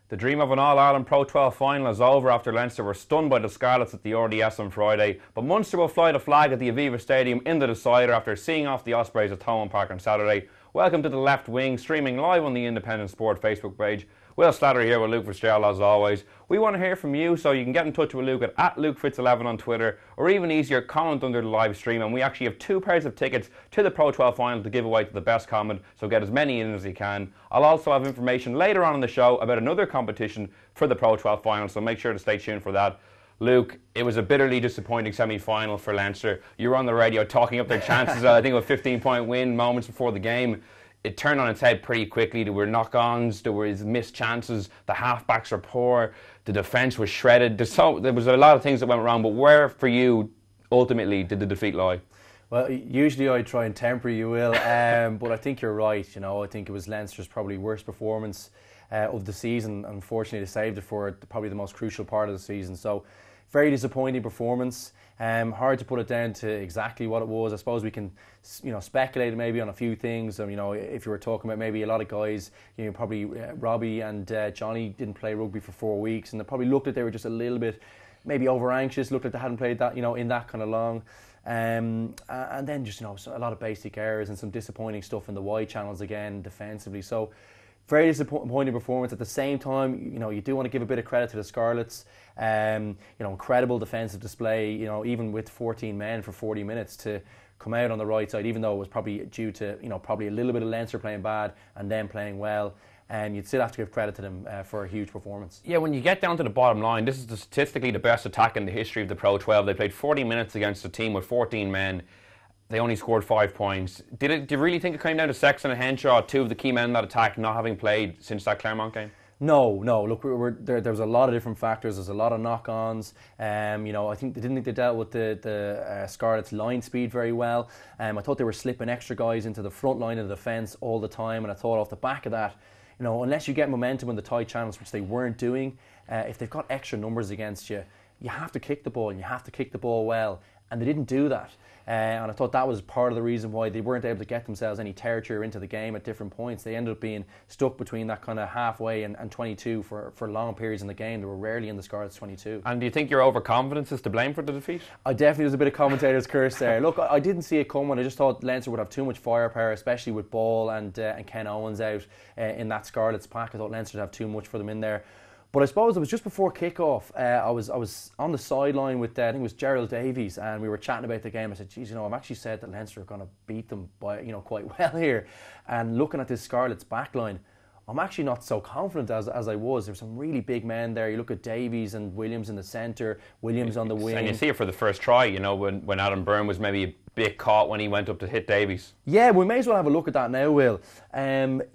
The dream of an All-Ireland Pro 12 final is over after Leinster were stunned by the Scarlets at the RDS on Friday, but Munster will fly the flag at the Aviva Stadium in the decider after seeing off the Ospreys at Thomond Park on Saturday. Welcome to The Left Wing, streaming live on the Independent Sport Facebook page. Will Slattery here with Luke Fitzgerald as always. We want to hear from you, so you can get in touch with Luke at LukeFitz11 on Twitter, or even easier, comment under the live stream. And we actually have 2 pairs of tickets to the Pro 12 final to give away to the best comment, so get as many in as you can. I'll also have information later on in the show about another competition for the Pro 12 final, so make sure to stay tuned for that. Luke, it was a bitterly disappointing semi-final for Leinster. You were on the radio talking up their chances, I think, of a 15-point win moments before the game. It turned on its head pretty quickly. There were knock-ons, there was missed chances, the half-backs were poor, the defence was shredded. There was a lot of things that went wrong, but where, for you, ultimately, did the defeat lie? Well, usually I try and temper you, Will, but I think you're right. You know, I think it was Leinster's probably worst performance of the season. Unfortunately, they saved it for probably the most crucial part of the season. So, very disappointing performance. Hard to put it down to exactly what it was. I suppose we can, speculate maybe on a few things. If you were talking about maybe a lot of guys, probably Robbie and Johnny didn't play rugby for 4 weeks, and they probably looked like they were just a little bit maybe over anxious. Looked like they hadn't played that, in that kind of long. And then just a lot of basic errors and some disappointing stuff in the wide channels again defensively. So. Very disappointing performance. At the same time, you do want to give a bit of credit to the Scarlets. Incredible defensive display. Even with 14 men for 40 minutes to come out on the right side, even though it was probably due to probably a little bit of Leinster playing bad and them playing well. And you'd still have to give credit to them for a huge performance. Yeah, when you get down to the bottom line, this is statistically the best attack in the history of the Pro 12. They played 40 minutes against a team with 14 men. They only scored 5 points. Do you really think it came down to Sexton and Henshaw, 2 of the key men in that attack, not having played since that Claremont game? No. Look, there was a lot of different factors. There's a lot of knock-ons. I think they dealt with the Scarlets' line speed very well. I thought they were slipping extra guys into the front line of the defence all the time, and I thought off the back of that, unless you get momentum in the tight channels, which they weren't doing, if they've got extra numbers against you, you have to kick the ball, and you have to kick the ball well, and they didn't do that. And I thought that was part of the reason why they weren't able to get themselves any territory into the game at different points. They ended up being stuck between that kind of halfway and 22 for long periods in the game. They were rarely in the Scarlets' 22. And do you think your overconfidence is to blame for the defeat? I definitely was a bit of commentator's curse there. Look, I didn't see it coming. I just thought Leinster would have too much firepower, especially with Ball and Ken Owens out in that Scarlets pack. I thought Leinster would have too much for them in there. But I suppose it was just before kick-off. I was on the sideline with, I think it was Gerald Davies, and we were chatting about the game. I said, geez, I've actually said that Leinster are going to beat them by, quite well here. And looking at this Scarlets backline, I'm actually not so confident as I was. There's some really big men there. You look at Davies and Williams in the centre, Williams on the wing. And you see it for the first try, when Adam Byrne was maybe a bit caught when he went up to hit Davies. Yeah, we may as well have a look at that now, Will.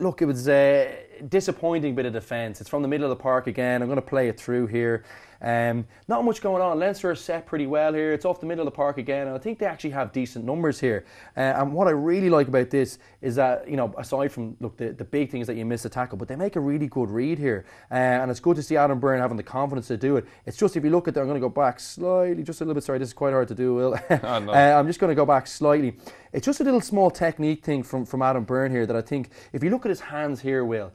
Look, it was a disappointing bit of defence. It's from the middle of the park again. I'm going to play it through here. Not much going on. Leinster are set pretty well here. It's off the middle of the park again, and I think they actually have decent numbers here. And what I really like about this is that, aside from the big thing is that you miss a tackle, but they make a really good read here, and it's good to see Adam Byrne having the confidence to do it. It's just, if you look at that, I'm going to go back slightly, just a little bit. Sorry, this is quite hard to do, Will. Oh, no. I'm just going to go back slightly. It's just a little small technique thing from Adam Byrne here that I think, if you look at his hands here, Will,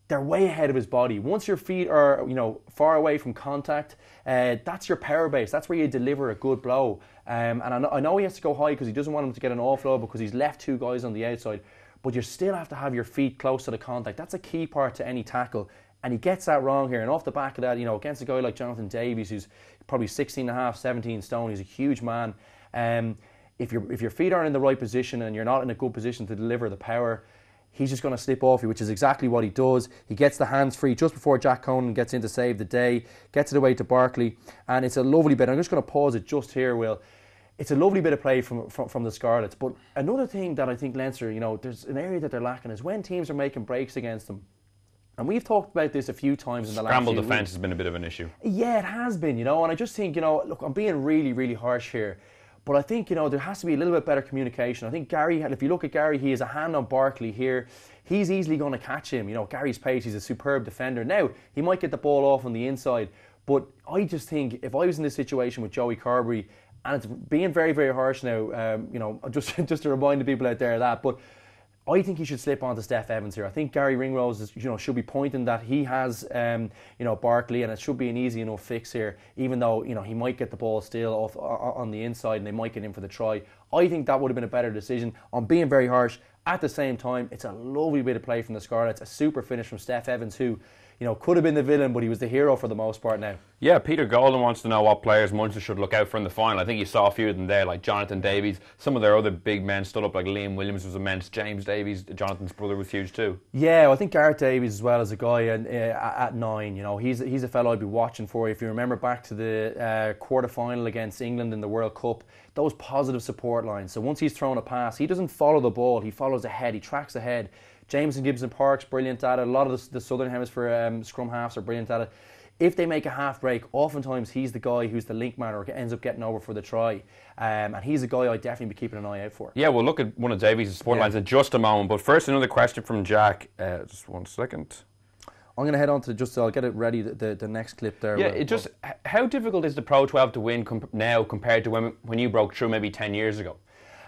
they're way ahead of his body. Once your feet are, far away from contact, that's your power base. That's where you deliver a good blow. And I know he has to go high because he doesn't want him to get an offload because he's left 2 guys on the outside. But you still have to have your feet close to the contact. That's a key part to any tackle. And he gets that wrong here. And off the back of that, against a guy like Jonathan Davies, who's probably 16 and a half, 17 stone, he's a huge man. If your feet aren't in the right position and you're not in a good position to deliver the power, he's just going to slip off you, which is exactly what he does. He gets the hands free just before Jack Conan gets in to save the day, gets it away to Barkley, and it's a lovely bit. I'm just going to pause it just here, Will. It's a lovely bit of play from the Scarlets. But another thing that I think Leinster, there's an area that they're lacking is when teams are making breaks against them. And we've talked about this a few times in the last few weeks. Scramble defence has been a bit of an issue. Yeah, it has been, and I just think, look, I'm being really, really harsh here. But I think, there has to be a little bit better communication. I think Gary, if you look at Gary, he has a hand on Barkley here. He's easily going to catch him. Gary's pace, he's a superb defender. Now, he might get the ball off on the inside, but I just think if I was in this situation with Joey Carberry, and it's being very, very harsh now, just to remind the people out there of that, but I think he should slip onto Steph Evans here. I think Gary Ringrose should be pointing that he has Barkley, and it should be an easy enough fix here, even though he might get the ball still off on the inside and they might get in for the try. I think that would have been a better decision. I'm being very harsh. At the same time, it's a lovely bit of play from the Scarlets, a super finish from Steph Evans, who could have been the villain, but he was the hero for the most part now. Yeah, Peter Golden wants to know what players Munster should look out for in the final. I think you saw a few of them there, like Jonathan Davies. Some of their other big men stood up, like Liam Williams was immense. James Davies, Jonathan's brother, was huge too. Yeah, I think Gareth Davies as well as a guy at 9. He's a fellow I'd be watching for. If you remember back to the quarter-final against England in the World Cup, those positive support lines. So once he's thrown a pass, he doesn't follow the ball, he follows ahead, he tracks ahead. Jameson Gibson Park's brilliant at it. A lot of the Southern Hemisphere scrum halves are brilliant at it. If they make a half break, oftentimes he's the guy who's the link man or ends up getting over for the try. And he's a guy I'd definitely be keeping an eye out for. Yeah, we'll look at one of Davies' support lines in just a moment. But first, another question from Jack. Just 1 second. I'm going to head on to I'll get it ready, the next clip there. Yeah, how difficult is the Pro 12 to win now compared to when you broke through maybe 10 years ago?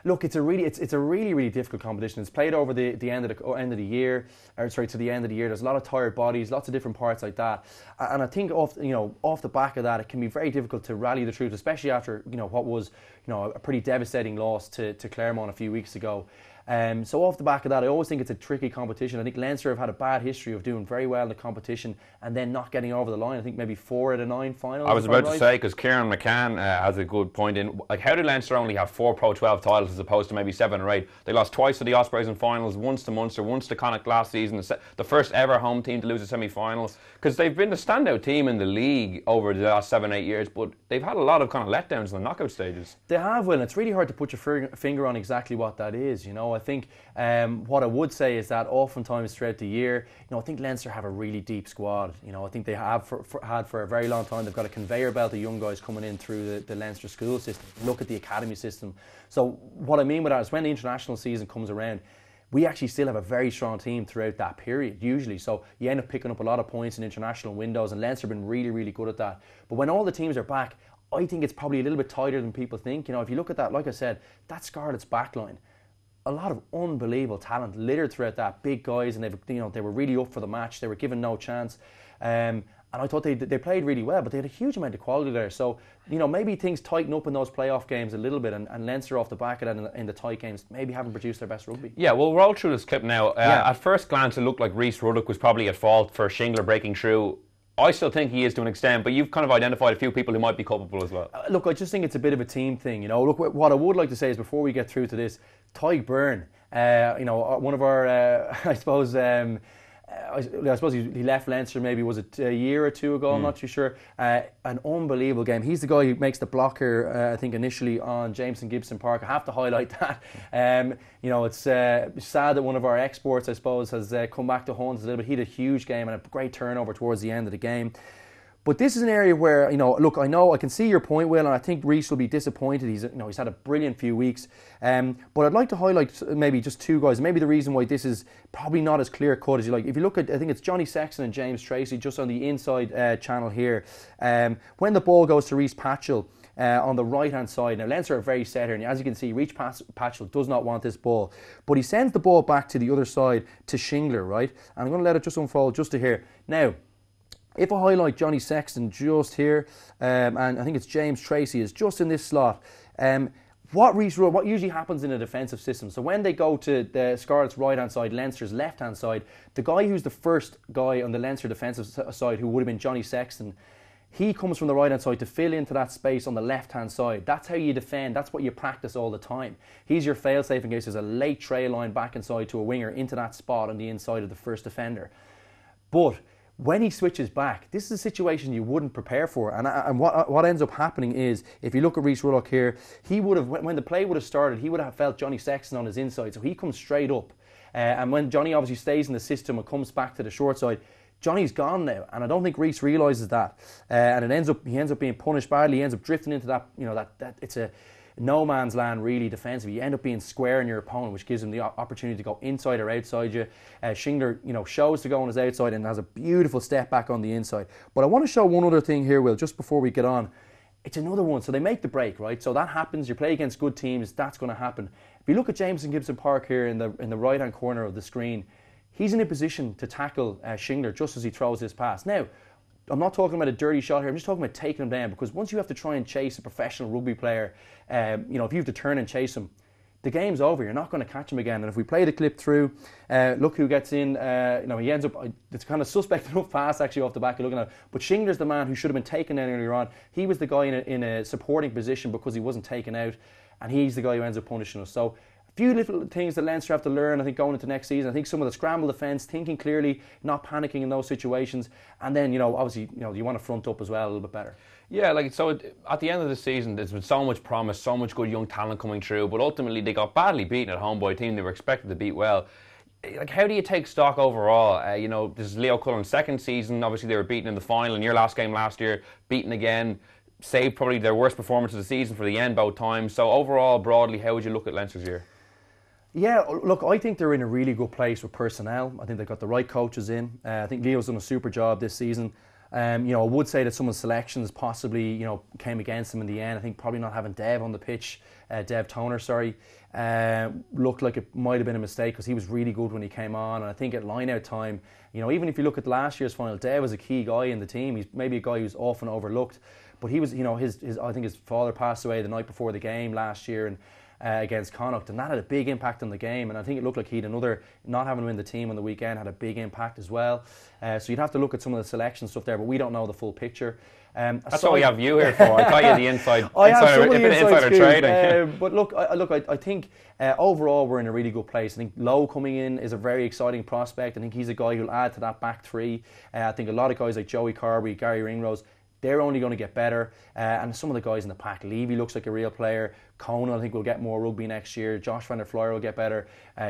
Look, it's a really difficult competition. It's played over the end of the year, to the end of the year. There's a lot of tired bodies, lots of different parts like that, and I think off the back of that, it can be very difficult to rally the troops, especially after what was a pretty devastating loss to Claremont a few weeks ago. So off the back of that, I always think it's a tricky competition. I think Leinster have had a bad history of doing very well in the competition and then not getting over the line. I think maybe 4 out of 9 finals. I was about to say, because Kieran McCann has a good point in, like, how did Leinster only have 4 Pro 12 titles as opposed to maybe 7 or 8? They lost twice to the Ospreys in finals, once to Munster, once to Connacht last season, the first ever home team to lose a semi-final. Because they've been the standout team in the league over the last 7-8 years, but they've had a lot of kind of letdowns in the knockout stages. They have, Will, and it's really hard to put your finger on exactly what that is. I think what I would say is that oftentimes throughout the year, I think Leinster have a really deep squad. I think they have had for a very long time. They've got a conveyor belt of young guys coming in through the Leinster school system. Look at the academy system. So what I mean with that is when the international season comes around, we actually still have a very strong team throughout that period, usually. So you end up picking up a lot of points in international windows, and Leinster have been really, really good at that. But when all the teams are back, I think it's probably a little bit tighter than people think. If you look at that, like I said, that Scarlets backline, a lot of unbelievable talent littered throughout that. Big guys, and they were really up for the match. They were given no chance, and I thought they played really well. But they had a huge amount of quality there. So maybe things tighten up in those playoff games a little bit, and Leinster off the back of that in the tight games maybe haven't produced their best rugby. Yeah, we'll roll through this clip now. At first glance, it looked like Rhys Ruddock was probably at fault for Shingler breaking through. I still think he is to an extent, but you've kind of identified a few people who might be culpable as well. Look, I just think it's a bit of a team thing. Look, what I would like to say is before we get through to this, Tyg Byrne, one of our, I suppose he left Leinster maybe, was it a year or two ago, I'm not too sure. An unbelievable game. He's the guy who makes the blocker, I think initially on Jameson Gibson Park. I have to highlight that. It's sad that one of our exports, I suppose, has come back to haunt us a little bit. He had a huge game and a great turnover towards the end of the game. But this is an area where, look, I can see your point, Will, and I think Rhys will be disappointed. He's had a brilliant few weeks. But I'd like to highlight maybe just 2 guys. Maybe the reason why this is probably not as clear cut as you like. If you look at, I think it's Johnny Sexton and James Tracy just on the inside channel here. When the ball goes to Rhys Patchell on the right-hand side. Now, Leinster are very set here, and as you can see, Rhys Patchell does not want this ball. But he sends the ball back to the other side to Shingler, right? And I'm going to let it just unfold just to here. Now, if I highlight Johnny Sexton just here, and I think it's James Tracy is just in this slot, what usually happens in a defensive system? So when they go to the Scarlets' right-hand side, Leinster's left-hand side, the guy who's the first guy on the Leinster defensive side, who would have been Johnny Sexton, he comes from the right-hand side to fill into that space on the left-hand side. That's how you defend. That's what you practice all the time. He's your fail-safe in case there's a late trail line back inside to a winger into that spot on the inside of the first defender. But when he switches back, this is a situation you wouldn't prepare for. And what ends up happening is, if you look at Rhys Ruddock here, he would have, when the play would have started, he would have felt Johnny Sexton on his inside. So he comes straight up. And when Johnny obviously stays in the system and comes back to the short side, Johnny's gone now. And I don't think Rhys realises that. And he ends up being punished badly. He ends up drifting into that, that it's a no man's land really defensively. You end up being square in your opponent, which gives him the opportunity to go inside or outside you. Shingler, shows to go on his outside and has a beautiful step back on the inside. But I want to show one other thing here, Will, just before we get on. It's another one. So they make the break, right? So that happens. You play against good teams. That's going to happen. If you look at Jameson Gibson Park here in the right-hand corner of the screen, he's in a position to tackle Shingler just as he throws this pass. Now, I'm not talking about a dirty shot here. I'm just talking about taking him down, because once you have to try and chase a professional rugby player, if you have to turn and chase him, the game's over. You're not going to catch him again. And if we play the clip through, look who gets in. He ends up. It's kind of suspect enough pass actually off the back you're looking at. But Shingler's the man who should have been taken down earlier on. He was the guy in a supporting position because he wasn't taken out, and he's the guy who ends up punishing us. So few little things that Leinster have to learn, I think, going into next season. I think some of the scramble defence, thinking clearly, not panicking in those situations, and then obviously you want to front up as well a little bit better. Yeah, at the end of the season, there's been so much promise, so much good young talent coming through, but ultimately they got badly beaten at home by a team they were expected to beat well. How do you take stock overall? This is Leo Cullen's second season. Obviously, they were beaten in the final in your last game last year, beaten again. Saved probably their worst performance of the season for the end both times. So overall, broadly, how would you look at Leinster's year? Yeah, look, I think they're in a really good place with personnel. I think they've got the right coaches in. I think Leo's done a super job this season. I would say that some of the selections possibly, came against them in the end. I think probably not having Dev on the pitch, Dev Toner, looked like it might have been a mistake, because he was really good when he came on. And I think at line-out time, even if you look at last year's final, Dev was a key guy in the team. He's maybe a guy who's often overlooked, but he was, I think his father passed away the night before the game last year, and against Connacht, and that had a big impact on the game. And I think it looked like he'd another, not having him in the team on the weekend, had a big impact as well. So you'd have to look at some of the selection stuff there, but we don't know the full picture. That's what we have you here for. I thought you had the inside. I have some of the insider trading. But look, I think overall we're in a really good place. I think Lowe coming in is a very exciting prospect. I think he's a guy who'll add to that back three. I think a lot of guys like Joey Carberry, Gary Ringrose, they're only going to get better. And some of the guys in the pack, Levy looks like a real player. Conan, I think, will get more rugby next year. Josh van der Flyer will get better.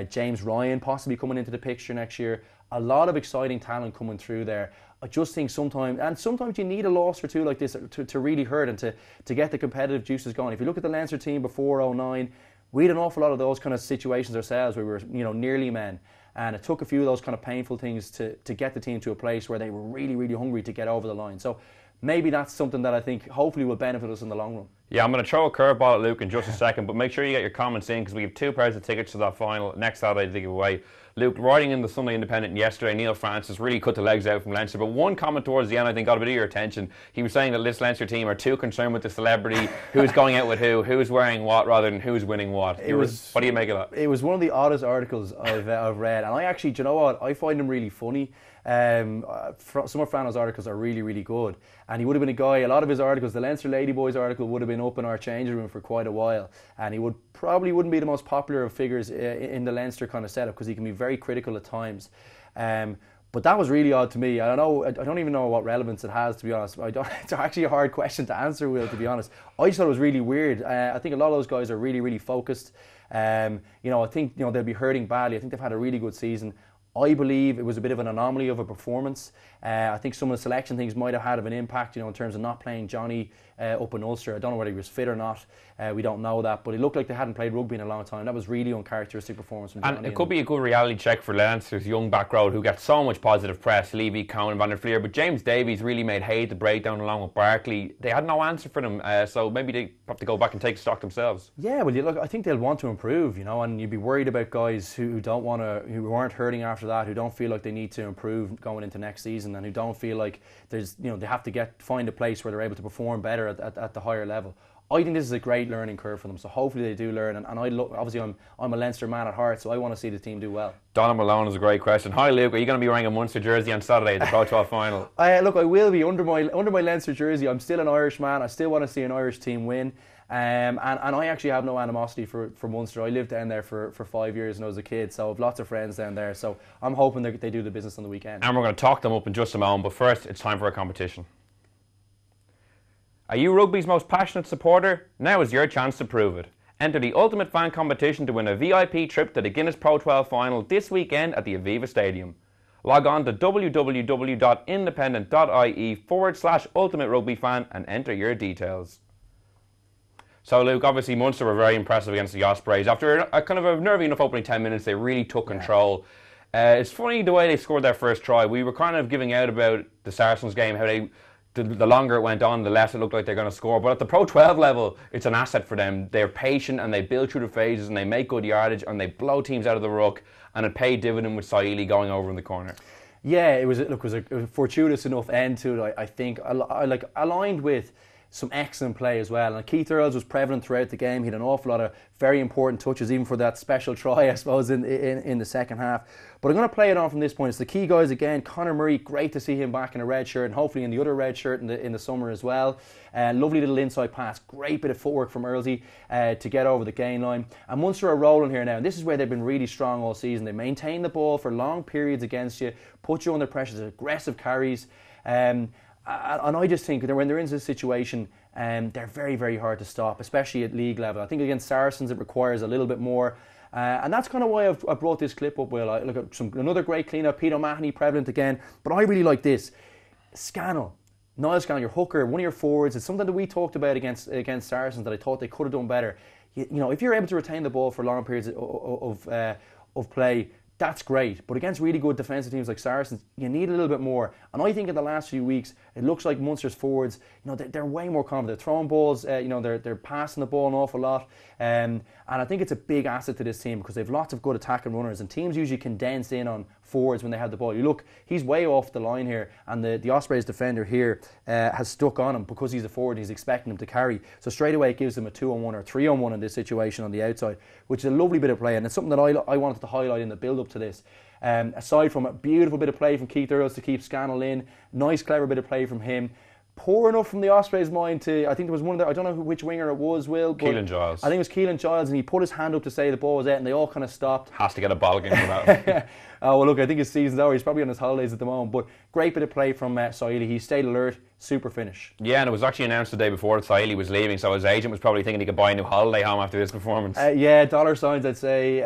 James Ryan possibly coming into the picture next year. A lot of exciting talent coming through there. I just think sometimes you need a loss or two like this to really hurt and to get the competitive juices going. If you look at the Leinster team before 2009, we had an awful lot of those kind of situations ourselves where we were nearly men. And it took a few of those kind of painful things to get the team to a place where they were really, really hungry to get over the line. So maybe that's something that I think hopefully will benefit us in the long run. Yeah, I'm going to throw a curveball at Luke in just a second, but make sure you get your comments in, because we have 2 pairs of tickets to that final next Saturday to give away. Luke, writing in the Sunday Independent yesterday, Neil Francis really cut the legs out from Leinster, but one comment towards the end I think got a bit of your attention. He was saying that this Leinster team are too concerned with the celebrity, who's going out with who's wearing what, rather than who's winning what. What do you make of that? It was one of the oddest articles I've read, and I actually, do you know what, I find him really funny. Some of Frano's articles are really, really good, and he would have been a guy, a lot of his articles, the Leinster Ladyboys article would have been up in our changing room for quite a while, and he wouldn't be the most popular of figures in the Leinster kind of setup, because he can be very critical at times. But that was really odd to me. I don't even know what relevance it has, to be honest. It's actually a hard question to answer, Will, to be honest. I just thought it was really weird. I think a lot of those guys are really, really focused. I think they'll be hurting badly. I think they've had a really good season. I believe it was a bit of an anomaly of a performance. I think some of the selection things might have had an impact, in terms of not playing Johnny up in Ulster. I don't know whether he was fit or not. We don't know that, but it looked like they hadn't played rugby in a long time. That was really uncharacteristic performance from Johnny. And it could be a good reality check for Leinster's young back row, who gets so much positive press, Levy, Cowan, Van der Fleer, but James Davies really made hay at the breakdown along with Barkley. They had no answer for them, so maybe they have to go back and take stock themselves. Yeah, well, look, I think they'll want to improve, and you'd be worried about guys who aren't hurting after that, who don't feel like they need to improve going into next season, and who don't feel like they have to find a place where they're able to perform better at the higher level. I think this is a great learning curve for them, so hopefully they do learn. And obviously I'm a Leinster man at heart, so I want to see the team do well. Donald Malone is a great question. Hi Luke, are you going to be wearing a Munster jersey on Saturday at the Pro 12 final? Look, I will be under my Leinster jersey. I'm still an Irish man. I still want to see an Irish team win. And I actually have no animosity for Munster. I lived down there for 5 years when I was a kid, so I have lots of friends down there. So I'm hoping that they do the business on the weekend. And we're going to talk them up in just a moment, but first it's time for a competition. Are you rugby's most passionate supporter? Now is your chance to prove it. Enter the Ultimate Fan competition to win a VIP trip to the Guinness Pro 12 final this weekend at the Aviva Stadium. Log on to www.independent.ie/Ultimate Rugby Fan and enter your details. So Luke, obviously Munster were very impressive against the Ospreys. After a kind of a nervy enough opening 10 minutes, they really took control. It's funny the way they scored their first try. We were kind of giving out about the Saracens game, how they the longer it went on, the less it looked like they're going to score. But at the Pro 12 level, it's an asset for them. They're patient and they build through the phases and they make good yardage and they blow teams out of the ruck, and it paid dividend with Saili going over in the corner. Yeah, it was a fortuitous enough end to it, I think. I aligned with some excellent play as well. And Keith Earls was prevalent throughout the game. He had an awful lot of very important touches, even for that special try, I suppose, in the second half. But I'm going to play it on from this point. It's the key guys again. Conor Murray, great to see him back in a red shirt, and hopefully in the other red shirt in the summer as well. Lovely little inside pass. Great bit of footwork from Earlsy to get over the gain line. And Munster are rolling here now. And this is where they've been really strong all season. They maintain the ball for long periods against you, put you under pressure, aggressive carries. And I just think that when they're in this situation, they're very, very hard to stop, especially at league level. I think against Saracens it requires a little bit more. And that's kind of why I brought this clip up, Will. I look at another great clean-up, Peter O'Mahony prevalent again. But I really like this. Niall Scannell, your hooker, one of your forwards. It's something that we talked about against Saracens that I thought they could have done better. You know, if you're able to retain the ball for long periods of play, that's great. But against really good defensive teams like Saracens, you need a little bit more. And I think in the last few weeks, it looks like Munster's forwards, you know, they're way more confident. They're throwing balls, you know, they're passing the ball an awful lot. And I think it's a big asset to this team because they've lots of good attacking runners, and teams usually condense in on forwards when they have the ball. You look, he's way off the line here, and the Ospreys defender here has stuck on him because he's a forward. He's expecting him to carry. So straight away it gives them a 2-on-1 or 3-on-1 in this situation on the outside, which is a lovely bit of play, and it's something that I wanted to highlight in the build-up to this. Aside from a beautiful bit of play from Keith Earls to keep Scannell in, nice clever bit of play from him. Poor enough from the Ospreys' mind to, I think there was one of the, I don't know which winger it was, Will. But Keelan Giles. I think it was Keelan Giles, and he put his hand up to say the ball was out, and they all kind of stopped. Has to get a ball game for that. Oh, well, look, I think his season's over. He's probably on his holidays at the moment. But great bit of play from Saili. He stayed alert. Super finish. Yeah, and it was actually announced the day before that Saili was leaving, so his agent was probably thinking he could buy a new holiday home after this performance. Yeah, dollar signs, I'd say.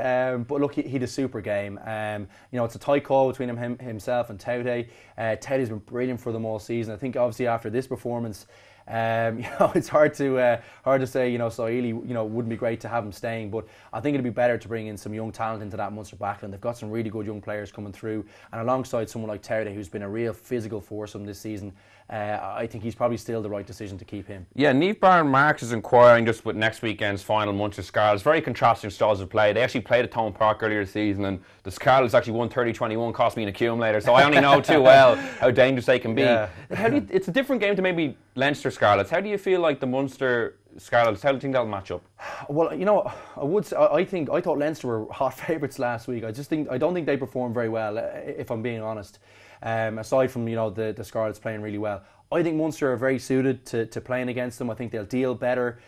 But look, he had a super game. You know, it's a tight call between himself and Taute. Taute's been brilliant for them all season. I think obviously after this performance, you know, it's hard to say, you know, Saili, you know, wouldn't be great to have him staying, but I think it'd be better to bring in some young talent into that Munster backline. They've got some really good young players coming through, and alongside someone like Taute, who's been a real physical foursome this season, I think he's probably still the right decision to keep him. Yeah, Niamh Barron Marks is inquiring just with next weekend's final Munster Scarlets. Very contrasting styles of play. They actually played at Thomond Park earlier this season, and the Scarlets actually won 30-21, cost me an accumulator, so I only know too well how dangerous they can be. Yeah. It's a different game to maybe Leinster Scarlets. How do you feel like the Munster Scarlets, how do you think that'll match up? Well, you know, I thought Leinster were hot favourites last week. I don't think they performed very well, if I'm being honest. Aside from, you know, the Scarlets playing really well, I think Munster are very suited to playing against them. I think they'll deal better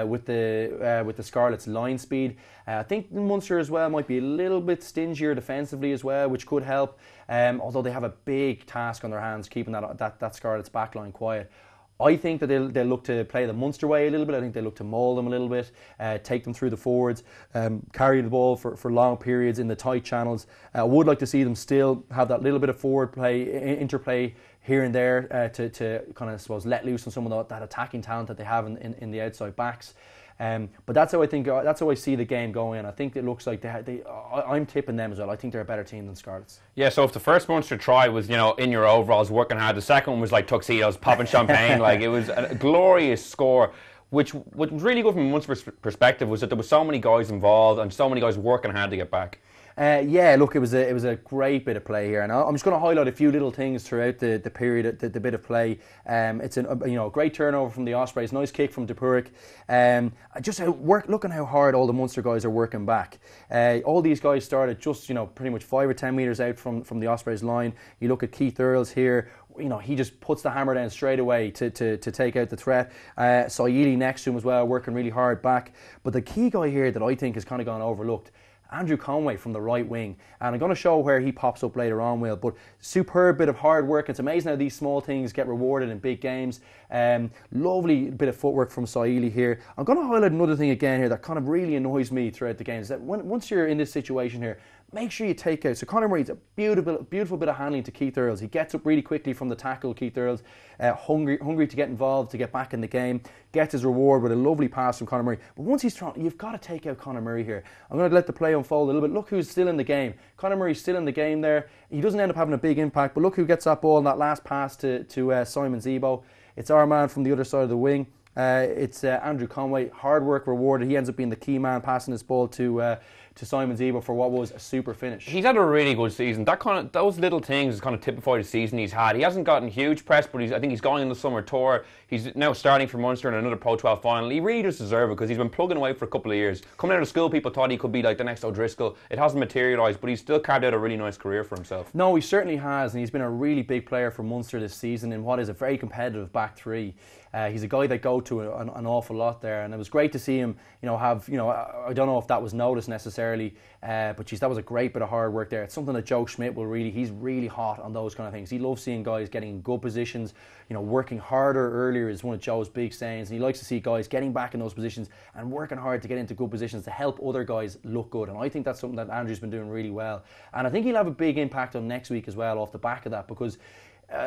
with the Scarlets' line speed. I think Munster as well might be a little bit stingier defensively as well, which could help. Although they have a big task on their hands keeping that Scarlets' backline quiet. I think that they'll look to play the Munster way a little bit. I think they'll look to maul them a little bit, take them through the forwards, carry the ball for long periods in the tight channels. I would like to see them still have that little bit of forward play, interplay here and there to kind of, I suppose, let loose on some of that attacking talent that they have in the outside backs. But that's how I see the game going. I think it looks like I'm tipping them as well. I think they're a better team than Scarlets. Yeah, so if the first Munster try was, you know, in your overalls, working hard, the second one was like tuxedos, popping champagne, like it was a glorious score. What was really good from a Munster perspective was that there were so many guys involved and so many guys working hard to get back. Yeah, look, it was a great bit of play here, and I'm just going to highlight a few little things throughout the period, the bit of play. It's a great turnover from the Ospreys, nice kick from De Purik. Just looking how hard all the Munster guys are working back. All these guys started just, you know, pretty much 5 or 10 metres out from the Ospreys line. You look at Keith Earls here. You know, he just puts the hammer down straight away to take out the threat. Saili next to him as well, working really hard back. But the key guy here that I think has kind of gone overlooked, Andrew Conway from the right wing, and I'm going to show where he pops up later on, Will, but superb bit of hard work. It's amazing how these small things get rewarded in big games. Lovely bit of footwork from Saili here. I'm going to highlight another thing again here that kind of really annoys me throughout the game, is that once you're in this situation here, make sure you take out. So Conor Murray's a beautiful bit of handling to Keith Earls. He gets up really quickly from the tackle, Keith Earls, hungry to get involved, to get back in the game, gets his reward with a lovely pass from Conor Murray. But once he's thrown, you've got to take out Conor Murray here. I'm going to let the play unfold a little bit. Look who's still in the game. Conor Murray's still in the game there. He doesn't end up having a big impact, but look who gets that ball in that last pass to Simon Zebo. It's our man from the other side of the wing. It's Andrew Conway. Hard work rewarded. He ends up being the key man, passing this ball to Simon Zebo for what was a super finish. He's had a really good season. Those little things kind of typify the season he's had. He hasn't gotten huge press, but I think he's going on the summer tour. He's now starting for Munster in another Pro 12 final. He really does deserve it because he's been plugging away for a couple of years. Coming out of school, people thought he could be like the next O'Driscoll. It hasn't materialised, but he's still carved out a really nice career for himself. No, he certainly has, and he's been a really big player for Munster this season in what is a very competitive back three. He's a guy they go to an awful lot there, and it was great to see him, have, I don't know if that was noticed necessarily, but geez, that was a great bit of hard work there. It's something that Joe Schmidt he's really hot on those kind of things. He loves seeing guys getting in good positions, working harder earlier is one of Joe's big sayings, and he likes to see guys getting back in those positions and working hard to get into good positions to help other guys look good, and I think that's something that Andrew's been doing really well, and I think he'll have a big impact on next week as well off the back of that, because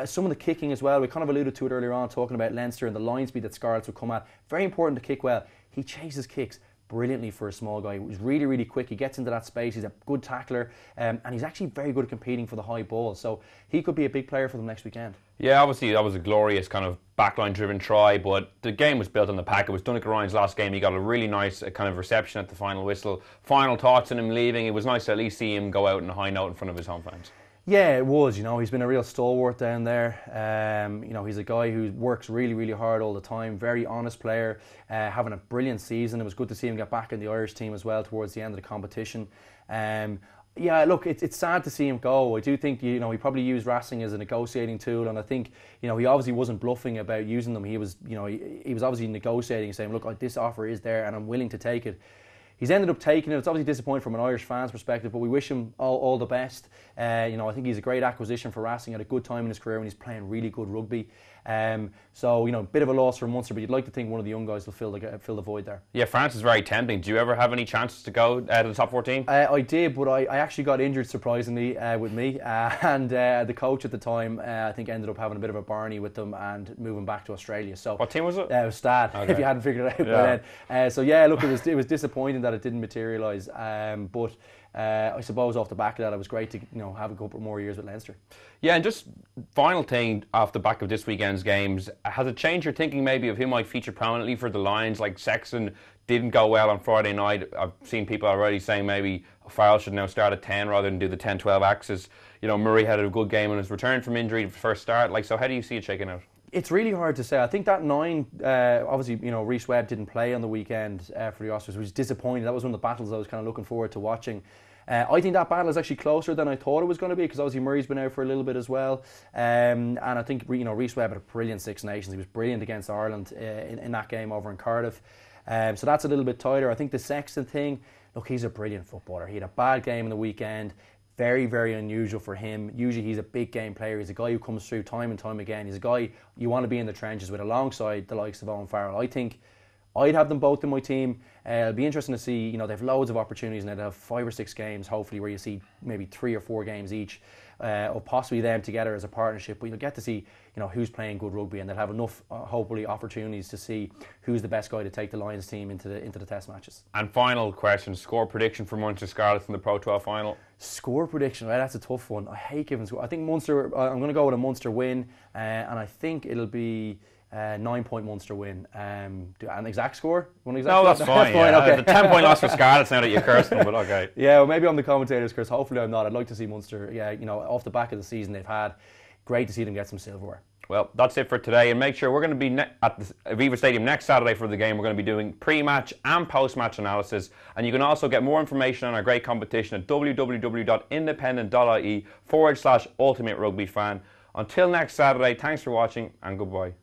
some of the kicking as well, we kind of alluded to it earlier on, talking about Leinster and the line speed that Scarlets would come at. Very important to kick well. He chases kicks brilliantly for a small guy. He was really, really quick. He gets into that space. He's a good tackler, and he's actually very good at competing for the high ball. So he could be a big player for them next weekend. Yeah, obviously that was a glorious kind of backline-driven try, but the game was built on the pack. It was Donnacha Ryan's last game. He got a really nice kind of reception at the final whistle. Final thoughts on him leaving. It was nice to at least see him go out on a high note in front of his home fans. Yeah, it was. He's been a real stalwart down there. He's a guy who works really, really hard all the time. Very honest player, having a brilliant season. It was good to see him get back in the Irish team as well towards the end of the competition. Yeah, look, it's sad to see him go. I do think, he probably used Racing as a negotiating tool, and I think, he obviously wasn't bluffing about using them. He was, he was obviously negotiating, saying, look, this offer is there and I'm willing to take it. He's ended up taking it. It's obviously disappointing from an Irish fan's perspective, but we wish him all the best. I think he's a great acquisition for Racing at a good time in his career when he's playing really good rugby. So, bit of a loss for Munster, but you'd like to think one of the young guys will fill the void there. Yeah, France is very tempting. Do you ever have any chances to go to the top 14? I did, but I actually got injured surprisingly with me, and the coach at the time I think ended up having a bit of a barney with them and moving back to Australia. So what team was it? It was Stad. Okay. If you hadn't figured it out by then. So yeah, look, it was disappointing that it didn't materialise, but I suppose off the back of that, it was great to have a couple more years with Leinster. Yeah, and just final thing off the back of this weekend's games, has it changed your thinking maybe of who might feature prominently for the Lions? Like Sexton didn't go well on Friday night. I've seen people already saying maybe Farrell should now start at 10 rather than do the 10-12 axis. Murray had a good game on his return from injury for the first start. So how do you see it shaking out? It's really hard to say. I think that 9, obviously, Rhys Webb didn't play on the weekend for the Ospreys, which is disappointing. That was one of the battles I was kind of looking forward to watching. I think that battle is actually closer than I thought it was going to be, because obviously Murray's been out for a little bit as well, and I think Rhys Webb had a brilliant Six Nations. He was brilliant against Ireland in that game over in Cardiff, so that's a little bit tighter. I think the Sexton thing, look, he's a brilliant footballer. He had a bad game in the weekend. Very, very unusual for him. Usually he's a big game player. He's a guy who comes through time and time again. He's a guy you want to be in the trenches with alongside the likes of Owen Farrell. I think I'd have them both in my team. It'll be interesting to see, they have loads of opportunities and they'll have 5 or 6 games, hopefully, where you see maybe 3 or 4 games each, or possibly them together as a partnership. But you'll get to see, who's playing good rugby, and they'll have enough, hopefully, opportunities to see who's the best guy to take the Lions team into the test matches. And final question, score prediction for Munster Scarlets in the Pro 12 final? Score prediction, right? That's a tough one. I hate giving score. I think Munster, I'm going to go with a Munster win, and I think it'll be 9-point Munster win. An exact score? No, that's fine. Okay. The 10-point loss for Scarlets now that you cursed them, but okay. Yeah, well, maybe I'm the commentator's curse. Hopefully I'm not. I'd like to see Munster, off the back of the season they've had. Great to see them get some silverware. Well, that's it for today, and make sure we're going to be at the Aviva Stadium next Saturday for the game. We're going to be doing pre-match and post-match analysis, and you can also get more information on our great competition at www.independent.ie/ultimate rugby fan. Until next Saturday, thanks for watching and goodbye.